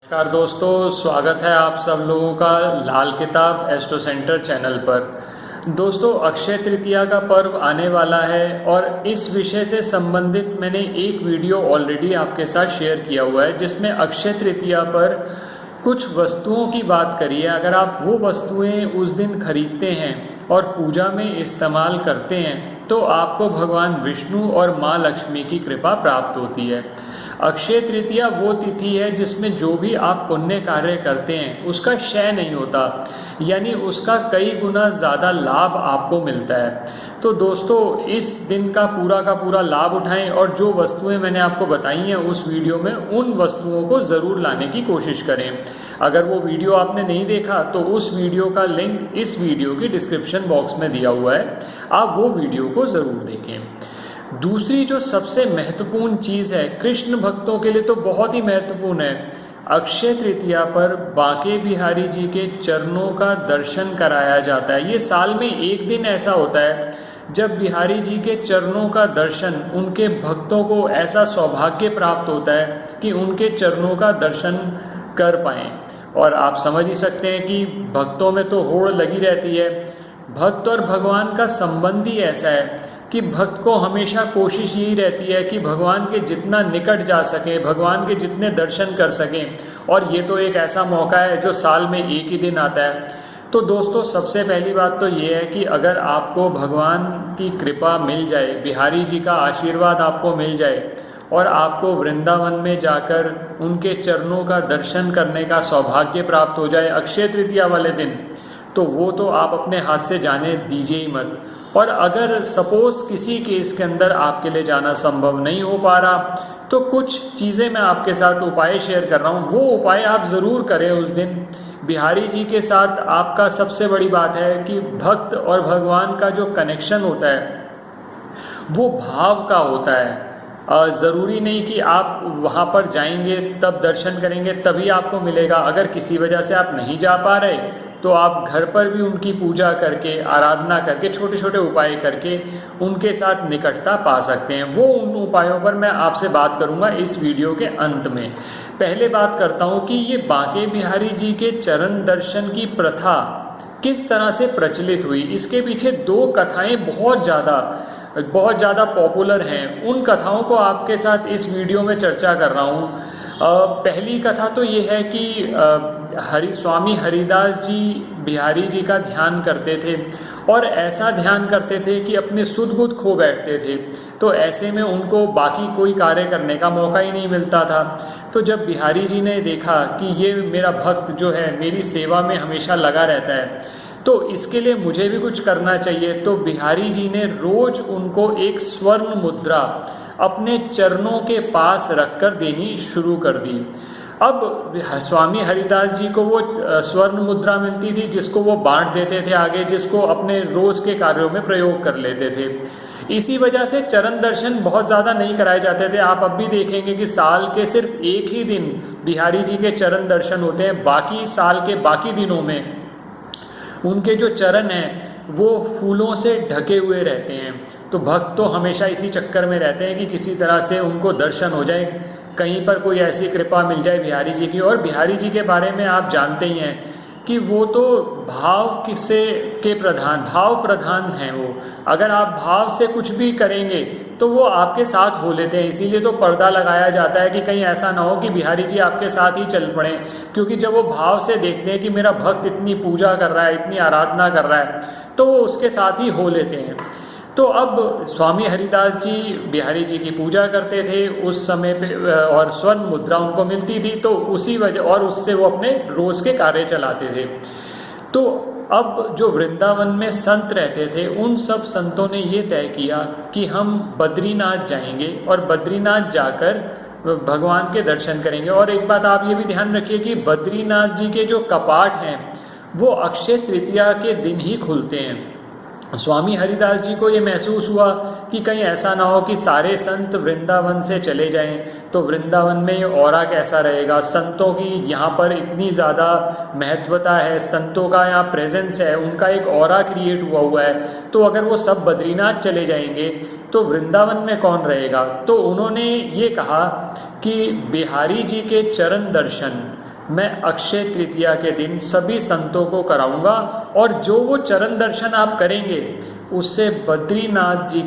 नमस्कार दोस्तों, स्वागत है आप सब लोगों का लाल किताब एस्ट्रो सेंटर चैनल पर। दोस्तों, अक्षय तृतीया का पर्व आने वाला है और इस विषय से संबंधित मैंने एक वीडियो ऑलरेडी आपके साथ शेयर किया हुआ है जिसमें अक्षय तृतीया पर कुछ वस्तुओं की बात करी है। अगर आप वो वस्तुएं उस दिन खरीदते हैं और पूजा में इस्तेमाल करते हैं तो आपको भगवान विष्णु और माँ लक्ष्मी की कृपा प्राप्त होती है। अक्षय तृतीया वो तिथि है जिसमें जो भी आप पुण्य कार्य करते हैं उसका क्षय नहीं होता, यानी उसका कई गुना ज़्यादा लाभ आपको मिलता है। तो दोस्तों, इस दिन का पूरा लाभ उठाएं और जो वस्तुएं मैंने आपको बताई हैं उस वीडियो में उन वस्तुओं को ज़रूर लाने की कोशिश करें। अगर वो वीडियो आपने नहीं देखा तो उस वीडियो का लिंक इस वीडियो की डिस्क्रिप्शन बॉक्स में दिया हुआ है, आप वो वीडियो को ज़रूर देखें। दूसरी जो सबसे महत्वपूर्ण चीज़ है, कृष्ण भक्तों के लिए तो बहुत ही महत्वपूर्ण है, अक्षय तृतीया पर बांके बिहारी जी के चरणों का दर्शन कराया जाता है। ये साल में एक दिन ऐसा होता है जब बिहारी जी के चरणों का दर्शन उनके भक्तों को ऐसा सौभाग्य प्राप्त होता है कि उनके चरणों का दर्शन कर पाएँ। और आप समझ ही सकते हैं कि भक्तों में तो होड़ लगी रहती है। भक्त और भगवान का संबंध ही ऐसा है कि भक्त को हमेशा कोशिश यही रहती है कि भगवान के जितना निकट जा सके, भगवान के जितने दर्शन कर सकें। और ये तो एक ऐसा मौका है जो साल में एक ही दिन आता है। तो दोस्तों, सबसे पहली बात तो ये है कि अगर आपको भगवान की कृपा मिल जाए, बिहारी जी का आशीर्वाद आपको मिल जाए और आपको वृंदावन में जाकर उनके चरणों का दर्शन करने का सौभाग्य प्राप्त हो जाए अक्षय तृतीया वाले दिन, तो वो तो आप अपने हाथ से जाने दीजिए ही मत। और अगर सपोज़ किसी केस के अंदर आपके लिए जाना संभव नहीं हो पा रहा तो कुछ चीज़ें मैं आपके साथ उपाय शेयर कर रहा हूँ, वो उपाय आप ज़रूर करें उस दिन। बिहारी जी के साथ आपका सबसे बड़ी बात है कि भक्त और भगवान का जो कनेक्शन होता है वो भाव का होता है। ज़रूरी नहीं कि आप वहाँ पर जाएंगे तब दर्शन करेंगे तभी आपको मिलेगा। अगर किसी वजह से आप नहीं जा पा रहे तो आप घर पर भी उनकी पूजा करके, आराधना करके, छोटे छोटे उपाय करके उनके साथ निकटता पा सकते हैं। वो उन उपायों पर मैं आपसे बात करूंगा इस वीडियो के अंत में। पहले बात करता हूं कि ये बांके बिहारी जी के चरण दर्शन की प्रथा किस तरह से प्रचलित हुई। इसके पीछे दो कथाएं बहुत ज़्यादा पॉपुलर हैं। उन कथाओं को आपके साथ इस वीडियो में चर्चा कर रहा हूँ। पहली कथा तो ये है कि स्वामी हरिदास जी बिहारी जी का ध्यान करते थे और ऐसा ध्यान करते थे कि अपने सुध बुध खो बैठते थे। तो ऐसे में उनको बाकी कोई कार्य करने का मौका ही नहीं मिलता था। तो जब बिहारी जी ने देखा कि ये मेरा भक्त जो है मेरी सेवा में हमेशा लगा रहता है तो इसके लिए मुझे भी कुछ करना चाहिए, तो बिहारी जी ने रोज उनको एक स्वर्ण मुद्रा अपने चरणों के पास रखकर देनी शुरू कर दी। अब स्वामी हरिदास जी को वो स्वर्ण मुद्रा मिलती थी जिसको वो बांट देते थे आगे, जिसको अपने रोज के कार्यों में प्रयोग कर लेते थे। इसी वजह से चरण दर्शन बहुत ज़्यादा नहीं कराए जाते थे। आप अब भी देखेंगे कि साल के सिर्फ एक ही दिन बिहारी जी के चरण दर्शन होते हैं, बाकी साल के बाकी दिनों में उनके जो चरण हैं वो फूलों से ढके हुए रहते हैं। तो भक्त तो हमेशा इसी चक्कर में रहते हैं कि किसी तरह से उनको दर्शन हो जाए, कहीं पर कोई ऐसी कृपा मिल जाए बिहारी जी की। और बिहारी जी के बारे में आप जानते ही हैं कि वो तो भाव प्रधान हैं। वो अगर आप भाव से कुछ भी करेंगे तो वो आपके साथ हो लेते हैं। इसीलिए तो पर्दा लगाया जाता है कि कहीं ऐसा ना हो कि बिहारी जी आपके साथ ही चल पड़े, क्योंकि जब वो भाव से देखते हैं कि मेरा भक्त इतनी पूजा कर रहा है, इतनी आराधना कर रहा है, तो वो उसके साथ ही हो लेते हैं। तो अब स्वामी हरिदास जी बिहारी जी की पूजा करते थे उस समय पे और स्वर्ण मुद्रा उनको मिलती थी, तो उसी वजह और उससे वो अपने रोज़ के कार्य चलाते थे। तो अब जो वृंदावन में संत रहते थे उन सब संतों ने ये तय किया कि हम बद्रीनाथ जाएंगे और बद्रीनाथ जाकर भगवान के दर्शन करेंगे। और एक बात आप ये भी ध्यान रखिए कि बद्रीनाथ जी के जो कपाट हैं वो अक्षय तृतीया के दिन ही खुलते हैं। स्वामी हरिदास जी को ये महसूस हुआ कि कहीं ऐसा ना हो कि सारे संत वृंदावन से चले जाएं, तो वृंदावन में ऑरा कैसा रहेगा। संतों की यहाँ पर इतनी ज़्यादा महत्वता है, संतों का यहाँ प्रेजेंस है, उनका एक ऑरा क्रिएट हुआ है, तो अगर वो सब बद्रीनाथ चले जाएंगे तो वृंदावन में कौन रहेगा। तो उन्होंने ये कहा कि बिहारी जी के चरण दर्शन मैं अक्षय तृतीया के दिन सभी संतों को कराऊंगा, और जो वो चरण दर्शन आप करेंगे उससे बद्रीनाथ जी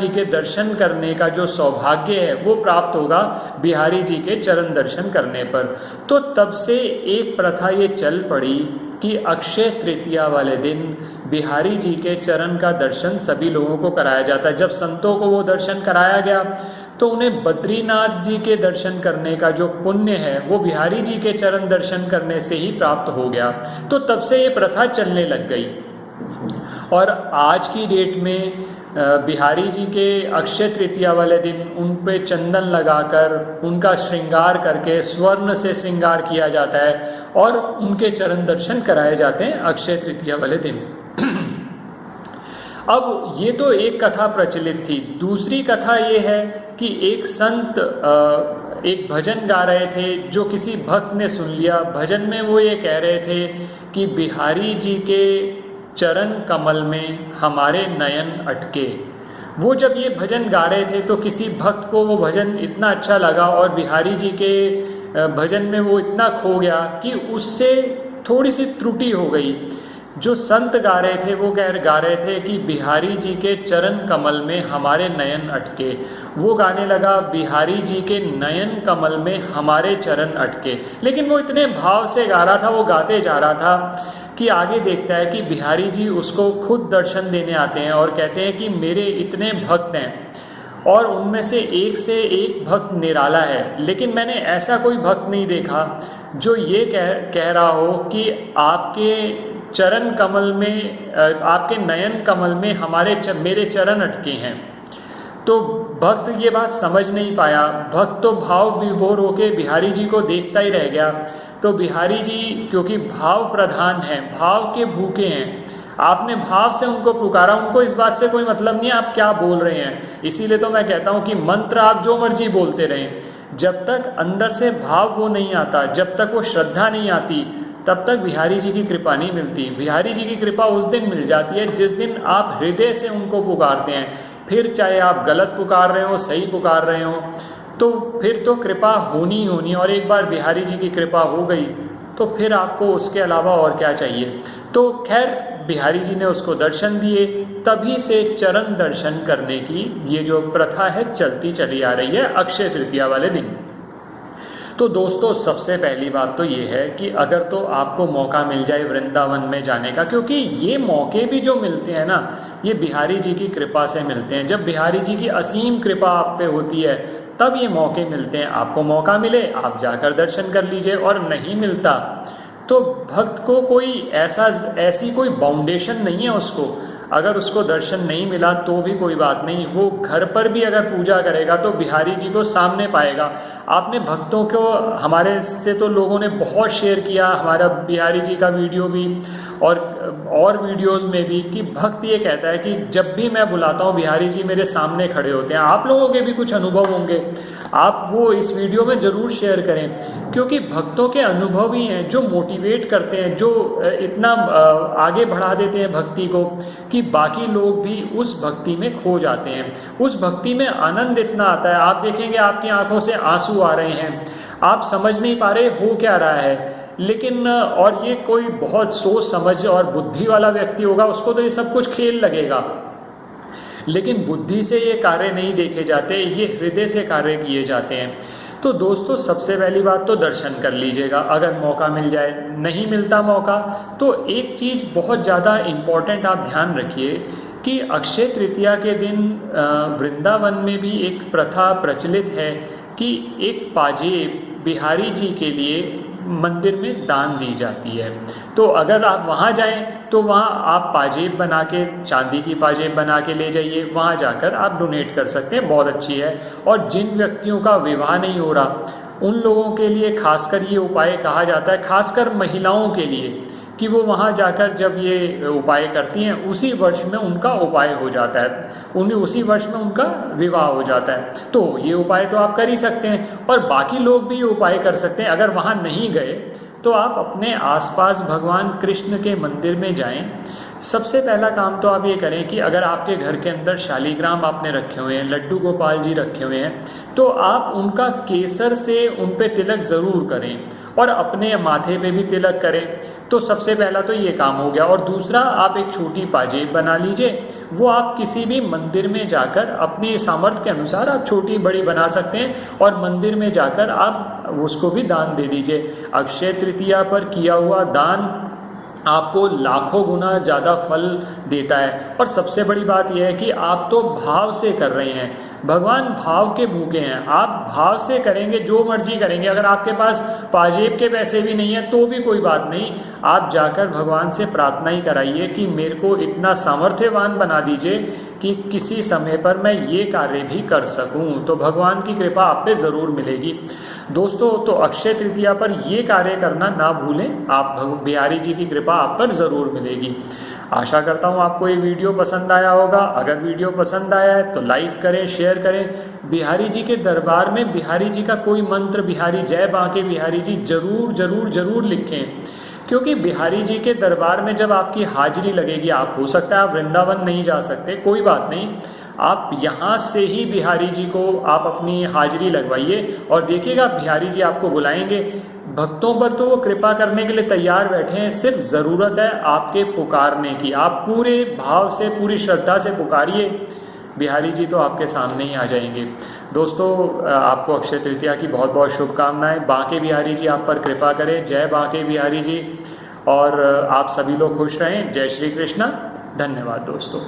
के दर्शन करने का जो सौभाग्य है वो प्राप्त होगा बिहारी जी के चरण दर्शन करने पर। तो तब से एक प्रथा ये चल पड़ी कि अक्षय तृतीया वाले दिन बिहारी जी के चरण का दर्शन सभी लोगों को कराया जाता है। जब संतों को वो दर्शन कराया गया तो उन्हें बद्रीनाथ जी के दर्शन करने का जो पुण्य है वो बिहारी जी के चरण दर्शन करने से ही प्राप्त हो गया। तो तब से ये प्रथा चलने लग गई, और आज की डेट में बिहारी जी के अक्षय तृतीया वाले दिन उन पे चंदन लगाकर उनका श्रृंगार करके स्वर्ण से श्रृंगार किया जाता है और उनके चरण दर्शन कराए जाते हैं अक्षय तृतीया वाले दिन। अब ये तो एक कथा प्रचलित थी। दूसरी कथा ये है कि एक संत एक भजन गा रहे थे जो किसी भक्त ने सुन लिया। भजन में वो ये कह रहे थे कि बिहारी जी के चरण कमल में हमारे नयन अटके। वो जब ये भजन गा रहे थे तो किसी भक्त को वो भजन इतना अच्छा लगा और बिहारी जी के भजन में वो इतना खो गया कि उससे थोड़ी सी त्रुटि हो गई। जो संत गा रहे थे वो गा रहे थे कि बिहारी जी के चरण कमल में हमारे नयन अटके। वो गाने लगा बिहारी जी के नयन कमल में हमारे चरण अटके, लेकिन वो इतने भाव से गा रहा था, वो गाते जा रहा था कि आगे देखता है कि बिहारी जी उसको खुद दर्शन देने आते हैं और कहते हैं कि मेरे इतने भक्त हैं और उनमें से एक भक्त निराला है, लेकिन मैंने ऐसा कोई भक्त नहीं देखा जो ये कह रहा हो कि आपके चरण कमल में, आपके नयन कमल में मेरे चरण अटके हैं। तो भक्त ये बात समझ नहीं पाया। भक्त तो भाव विभोर होके बिहारी जी को देखता ही रह गया। तो बिहारी जी क्योंकि भाव प्रधान हैं, भाव के भूखे हैं, आपने भाव से उनको पुकारा, उनको इस बात से कोई मतलब नहीं है आप क्या बोल रहे हैं। इसीलिए तो मैं कहता हूँ कि मंत्र आप जो मर्जी बोलते रहें, जब तक अंदर से भाव वो नहीं आता, जब तक वो श्रद्धा नहीं आती, तब तक बिहारी जी की कृपा नहीं मिलती। बिहारी जी की कृपा उस दिन मिल जाती है जिस दिन आप हृदय से उनको पुकारते हैं। फिर चाहे आप गलत पुकार रहे हो, सही पुकार रहे हो, तो फिर तो कृपा होनी होनी। और एक बार बिहारी जी की कृपा हो गई तो फिर आपको उसके अलावा और क्या चाहिए। तो खैर बिहारी जी ने उसको दर्शन दिए, तभी से चरण दर्शन करने की ये जो प्रथा है चलती चली आ रही है अक्षय तृतीया वाले दिन। तो दोस्तों सबसे पहली बात तो ये है कि अगर तो आपको मौका मिल जाए वृंदावन में जाने का, क्योंकि ये मौके भी जो मिलते हैं ना, ये बिहारी जी की कृपा से मिलते हैं। जब बिहारी जी की असीम कृपा आप पे होती है तब ये मौके मिलते हैं। आपको मौका मिले आप जाकर दर्शन कर लीजिए, और नहीं मिलता तो भक्त को कोई ऐसी कोई बाउंडेशन नहीं है उसको। अगर उसको दर्शन नहीं मिला तो भी कोई बात नहीं, वो घर पर भी अगर पूजा करेगा तो बिहारी जी को सामने पाएगा। आपने भक्तों को, हमारे से तो लोगों ने बहुत शेयर किया हमारा बिहारी जी का वीडियो भी और वीडियोस में भी, कि भक्त ये कहता है कि जब भी मैं बुलाता हूँ बिहारी जी मेरे सामने खड़े होते हैं। आप लोगों के भी कुछ अनुभव होंगे, आप वो इस वीडियो में ज़रूर शेयर करें, क्योंकि भक्तों के अनुभव ही हैं जो मोटिवेट करते हैं, जो इतना आगे बढ़ा देते हैं भक्ति को कि बाकी लोग भी उस भक्ति में खो जाते हैं। उस भक्ति में आनंद इतना आता है, आप देखेंगे आपकी आंखों से आंसू आ रहे हैं, आप समझ नहीं पा रहे हो क्या रहा है। लेकिन और ये कोई बहुत सोच समझ और बुद्धि वाला व्यक्ति होगा, उसको तो ये सब कुछ खेल लगेगा, लेकिन बुद्धि से ये कार्य नहीं देखे जाते, ये हृदय से कार्य किए जाते हैं। तो दोस्तों सबसे पहली बात तो दर्शन कर लीजिएगा अगर मौका मिल जाए। नहीं मिलता मौका तो एक चीज़ बहुत ज़्यादा इम्पॉर्टेंट आप ध्यान रखिए कि अक्षय तृतीया के दिन वृंदावन में भी एक प्रथा प्रचलित है कि एक पाजेब बिहारी जी के लिए मंदिर में दान दी जाती है। तो अगर आप वहाँ जाएं तो वहाँ आप पाजेब बना के, चांदी की पाजेब बना के ले जाइए, वहाँ जाकर आप डोनेट कर सकते हैं, बहुत अच्छी है। और जिन व्यक्तियों का विवाह नहीं हो रहा उन लोगों के लिए खासकर ये उपाय कहा जाता है, खासकर महिलाओं के लिए, कि वो वहाँ जाकर जब ये उपाय करती हैं उसी वर्ष में उनका उपाय हो जाता है, उसी वर्ष में उनका विवाह हो जाता है। तो ये उपाय तो आप कर ही सकते हैं, और बाकी लोग भी ये उपाय कर सकते हैं। अगर वहाँ नहीं गए तो आप अपने आसपास भगवान कृष्ण के मंदिर में जाएं, सबसे पहला काम तो आप ये करें कि अगर आपके घर के अंदर शालीग्राम आपने रखे हुए हैं, लड्डू गोपाल जी रखे हुए हैं, तो आप उनका केसर से उन पे तिलक ज़रूर करें और अपने माथे पे भी तिलक करें। तो सबसे पहला तो ये काम हो गया। और दूसरा, आप एक छोटी पाजेब बना लीजिए, वो आप किसी भी मंदिर में जाकर अपनी सामर्थ्य के अनुसार आप छोटी बड़ी बना सकते हैं और मंदिर में जाकर आप उसको भी दान दे दीजिए। अक्षय तृतीया पर किया हुआ दान आपको लाखों गुना ज़्यादा फल देता है। और सबसे बड़ी बात यह है कि आप तो भाव से कर रहे हैं, भगवान भाव के भूखे हैं। आप भाव से करेंगे, जो मर्जी करेंगे। अगर आपके पास पाजेब के पैसे भी नहीं है तो भी कोई बात नहीं, आप जाकर भगवान से प्रार्थना ही कराइए कि मेरे को इतना सामर्थ्यवान बना दीजिए कि किसी समय पर मैं ये कार्य भी कर सकूं। तो भगवान की कृपा आप पे ज़रूर मिलेगी। दोस्तों, तो अक्षय तृतीया पर ये कार्य करना ना भूलें, आप बिहारी जी की कृपा आप पर ज़रूर मिलेगी। आशा करता हूँ आपको ये वीडियो पसंद आया होगा। अगर वीडियो पसंद आया है तो लाइक करें, शेयर करें। बिहारी जी के दरबार में बिहारी जी का कोई मंत्र, बिहारी जय बांके बिहारी जी ज़रूर ज़रूर ज़रूर लिखें, क्योंकि बिहारी जी के दरबार में जब आपकी हाजिरी लगेगी, आप हो सकता है आप वृंदावन नहीं जा सकते, कोई बात नहीं, आप यहाँ से ही बिहारी जी को आप अपनी हाजिरी लगवाइए और देखिएगा बिहारी जी आपको बुलाएंगे। भक्तों पर तो वो कृपा करने के लिए तैयार बैठे हैं, सिर्फ ज़रूरत है आपके पुकारने की। आप पूरे भाव से, पूरी श्रद्धा से पुकारिए, बिहारी जी तो आपके सामने ही आ जाएंगे। दोस्तों, आपको अक्षय तृतीया की बहुत बहुत शुभकामनाएं। बांके बिहारी जी आप पर कृपा करें। जय बांके बिहारी जी। और आप सभी लोग खुश रहें। जय श्री कृष्णा। धन्यवाद दोस्तों।